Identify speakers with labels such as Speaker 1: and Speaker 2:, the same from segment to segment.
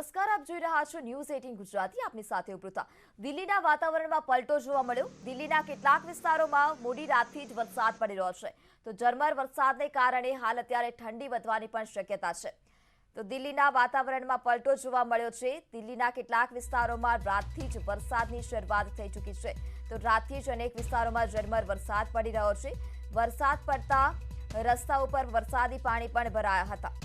Speaker 1: નમસ્કાર, આપ જોઈ રહ્યા છો ન્યૂઝ 18 ગુજરાતી. આપની સાથે ઉપૃતા. દિલ્હીના વાતાવરણમાં પલટો જોવા મળ્યો. દિલ્હીના કેટલાક વિસ્તારોમાં મોડી રાતથી જ વરસાદ પડી રહ્યો છે. તો ઝરમર વરસાદને કારણે હાલ અત્યારે ઠંડી વધવાની પણ શક્યતા છે. તો દિલ્હીના વાતાવરણમાં પલટો જોવા મળ્યો છે. દિલ્હીના કેટલાક વિસ્તારોમાં રાતથી જ વરસાદની શરૂઆત થઈ ચૂકી છે. તો રાતથી જ અનેક વિસ્તારોમાં ઝરમર વરસાદ પડી રહ્યો છે. વરસાદ પડતા રસ્તા ઉપર વરસાદી પાણી પણ ભરાયા હતા.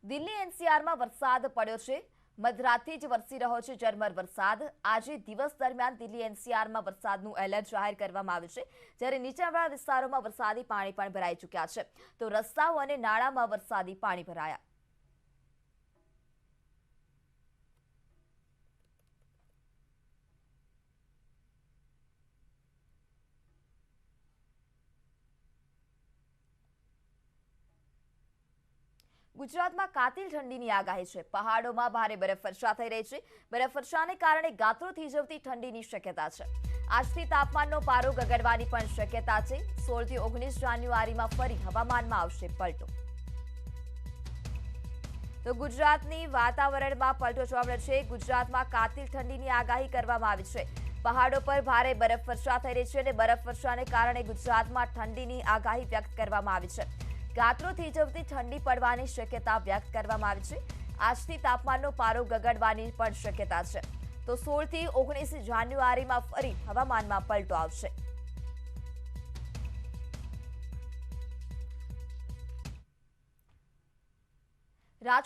Speaker 1: દિલ્હી એનસીઆરમાં વરસાદ પડ્યો છે. મધરાતથી જ વરસી રહ્યો છે ઝરમર વરસાદ. આજે દિવસ દરમિયાન દિલ્હી એનસીઆરમાં વરસાદનું એલર્ટ જાહેર કરવામાં આવ્યું છે. જ્યારે નીચાણવાળા વિસ્તારોમાં વરસાદી પાણી પણ ભરાઈ ચૂક્યા છે. તો રસ્તાઓ અને નાળામાં વરસાદી પાણી ભરાયા. ગુજરાતમાં કાતિલ ઠંડીની આગાહી છે. પહાડોમાં ભારે બરફવર્ષા થઈ રહી છે. બરફવર્ષાને કારણે ગાત્રો થીજવતી ઠંડીની શક્યતા છે. આજથી તાપમાનનો પારો ગગડવાની પણ શક્યતા છે. 16 થી 19 જાન્યુઆરીમાં ફરી હવામાનમાં આવશે પલટો. તો ગુજરાતની વાતાવરણમાં પલટો જોવા મળ્યો છે. ગુજરાતમાં કાતિલ ઠંડીની આગાહી કરવામાં આવી છે. પહાડો પર ભારે બરફવર્ષા થઈ રહી છે અને બરફવર્ષાને કારણે ગુજરાતમાં ઠંડીની આગાહી વ્યક્ત કરવામાં આવી છે. ગાત્રો થીજવતી ઠંડી પડવાની શક્યતા વ્યક્ત કરવામાં આવી છે. આજથી તાપમાનનો પારો ગગડવાની પણ શક્યતા છે. તો 16 થી 19 જાન્યુઆરીમાં ફરી હવામાનમાં પલટો આવશે. રાજકોટ